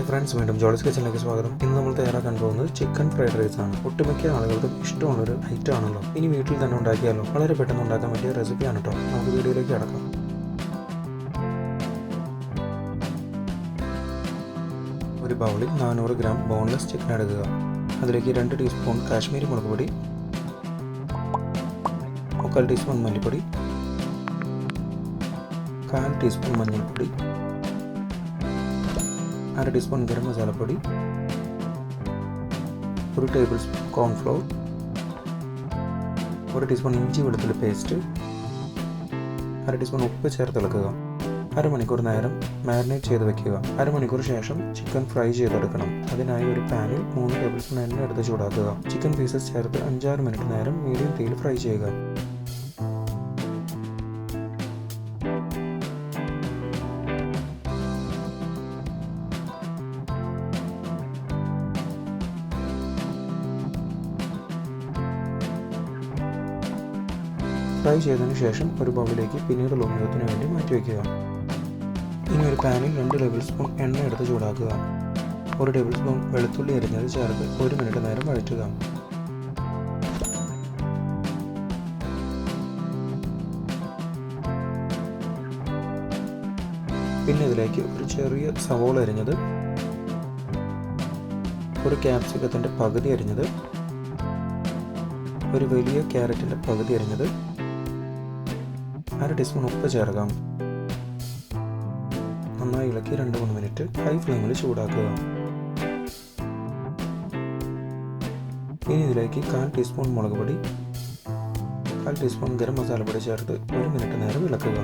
Friends, വീണ്ടും ജോളിസ് കിച്ചണിലേക്ക് സ്വാഗതം. ഇന്ന് നമ്മൾ തയ്യാറാക്കാൻ പോകുന്നത് ചിക്കൻ ഫ്രൈഡ് റൈസ് ആണ്. ഒട്ടുമിക്ക ആളുകൾക്കും ഇഷ്ടമുള്ളൊരു ഐറ്റം ആണല്ലോ. ഇനി വീട്ടിൽ തന്നെ ഉണ്ടാക്കിയാലോ. വളരെ പെട്ടെന്ന് ഉണ്ടാക്കാൻ പറ്റിയ റെസിപ്പിയാണ് കേട്ടോ. നമുക്ക് വീഡിയോയിലേക്ക് കടക്കാം. ഒരു ബൗളിൽ 400 ഗ്രാം ബോൺലെസ് ചിക്കൻ എടുക്കുക. അതിലേക്ക് 2 ടീസ്പൂൺ കാശ്മീരി മുളക് പൊടി, 1/4 ടീസ്പൂൺ മല്ലിപ്പൊടി, 1/4 ടീസ്പൂൺ മഞ്ഞൾപ്പൊടി, 1/2 ടീസ്പൂൺ ഗരം മസാലപ്പൊടി, 1 ടേബിൾ സ്പൂൺ കോൺഫ്ലോർ, 1 ടീസ്പൂൺ ഇഞ്ചി വെളുത്തുള്ളി പേസ്റ്റ്, 1/2 ടീസ്പൂൺ ഉപ്പ് ചേർത്ത് ഇളക്കുക. അരമണിക്കൂർ നേരം മാരിനേറ്റ് ചെയ്ത് വെക്കുക. അരമണിക്കൂർ ശേഷം ചിക്കൻ ഫ്രൈ ചെയ്തെടുക്കണം. അതിനായി ഒരു പാനിൽ 3 ടേബിൾ സ്പൂൺ എണ്ണ എടുത്ത് ചൂടാക്കുക. ചിക്കൻ പീസസ് ചേർത്ത് 5-6 മിനിറ്റ് നേരം മീഡിയം തീയിൽ ഫ്രൈ ചെയ്യുക. ഫ്രൈ ചെയ്തതിനു ശേഷം ഒരു ബൗളിലേക്ക് പിന്നീടുള്ള ഉപയോഗത്തിന് വേണ്ടി മാറ്റിവെക്കുക. ഇനി ഒരു പാനിൽ 2 ടേബിൾ സ്പൂൺ എണ്ണ എടുത്ത് ചൂടാക്കുക. 1 ടേബിൾ സ്പൂൺ വെളുത്തുള്ളി അരിഞ്ഞത് ചേർത്ത് 1 മിനിറ്റ് നേരം വഴറ്റുക. പിന്നെ ഇതിലേക്ക് ഒരു ചെറിയ സവോള അരിഞ്ഞത്, ഒരു ക്യാപ്സിക്കത്തിൻ്റെ പകുതി അരിഞ്ഞത്, ഒരു വലിയ ക്യാരറ്റിൻ്റെ പകുതി അരിഞ്ഞത്, 1/2 ടീസ്പൂൺ ഉപ്പ് ചേർക്കാം. നന്നായി ഇളക്കി 2-3 മിനിറ്റ് ഹൈ ഫ്ലെയിമിൽ ചൂടാക്കുക. ഇനി ഇതിലേക്ക് 1/4 ടീസ്പൂൺ മുളക് പൊടി, 1/4 ടീസ്പൂൺ ഗരം മസാലപ്പൊടി ചേർത്ത് 1 മിനിറ്റ് നേരം ഇളക്കുക.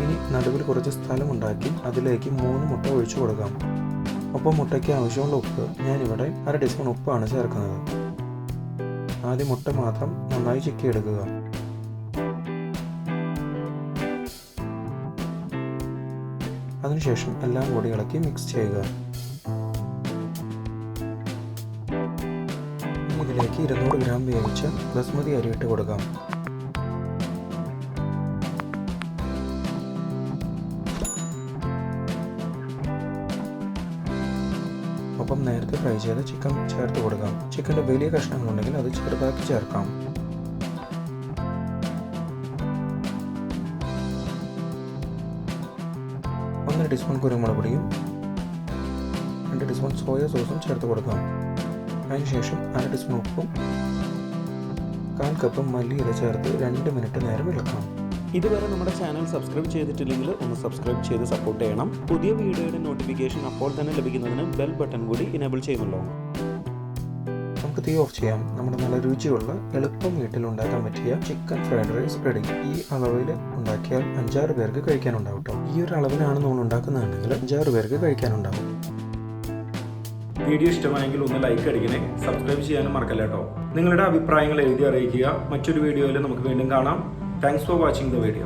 ഇനി നടുവിൽ കുറച്ച് സ്ഥലമുണ്ടാക്കി അതിലേക്ക് 3 മുട്ട ഒഴിച്ചു കൊടുക്കാം. ഒപ്പം മുട്ടയ്ക്ക് ആവശ്യമുള്ള ഉപ്പ് ഞാനിവിടെ 1/2 ടീസ്പൂൺ ഉപ്പാണ് ചേർക്കുന്നത്. ആദ്യം മുട്ട മാത്രം നന്നായി ചിക്കിയെടുക്കുക. അതിനുശേഷം എല്ലാം കൂടി ഇളക്കി മിക്സ് ചെയ്യുക. ഇതിലേക്ക് 200 ഗ്രാം വേവിച്ച ബസ്മതി അരി ഇട്ട് കൊടുക്കാം. ഒപ്പം നേരത്തെ ഫ്രൈ ചെയ്ത ചിക്കൻ ചേർത്ത് കൊടുക്കാം. ചിക്കൻ്റെ വലിയ കഷ്ണങ്ങളുണ്ടെങ്കിൽ അത് ചെറുതാക്കി ചേർക്കാം. ഒന്നര ടീസ്പൂൺ കുരുമുളക് പൊടിയും 2 ടീസ്പൂൺ സോയ സോസും ചേർത്ത് കൊടുക്കാം. അതിനുശേഷം 1/2 ടീസ്പൂൺ ഉപ്പും 1/4 കപ്പ് മല്ലിയില ചേർത്ത് 2 മിനിറ്റ് നേരം ഇളക്കാം. ഇതുവരെ നമ്മുടെ ചാനൽ സബ്സ്ക്രൈബ് ചെയ്തിട്ടില്ലെങ്കിൽ ഒന്ന് സബ്സ്ക്രൈബ് ചെയ്ത് സപ്പോർട്ട് ചെയ്യണം. പുതിയ വീഡിയോയുടെ നോട്ടിഫിക്കേഷൻ അപ്പോൾ തന്നെ ലഭിക്കുന്നതിന് ബെൽ ബട്ടൺ കൂടി ഇനേബിൾ ചെയ്യുമല്ലോ. നമുക്ക് തീ ഓഫ് ചെയ്യാം. നമ്മുടെ നല്ല രുചിയുള്ള എളുപ്പം വീട്ടിൽ ഉണ്ടാക്കാൻ പറ്റിയ ചിക്കൻ ഫ്രൈഡ് റൈസ് റെഡി. ഈ അളവിൽ ഉണ്ടാക്കിയാൽ 5-6 പേർക്ക് കഴിക്കാനുണ്ടാവും കേട്ടോ. ഈ ഒരു അളവിലാണ് നമ്മൾ ഉണ്ടാക്കുന്നതെങ്കിൽ 5-6 പേർക്ക് കഴിക്കാനുണ്ടാവും. വീഡിയോ ഇഷ്ടമായെങ്കിൽ ഒന്ന് ലൈക്ക് അടിക്കണേ, സബ്സ്ക്രൈബ് ചെയ്യാനും മറക്കല്ല കേട്ടോ. നിങ്ങളുടെ അഭിപ്രായങ്ങൾ എഴുതി അറിയിക്കുക. മറ്റൊരു വീഡിയോയിൽ നമുക്ക് വീണ്ടും കാണാം. Thanks for watching the video.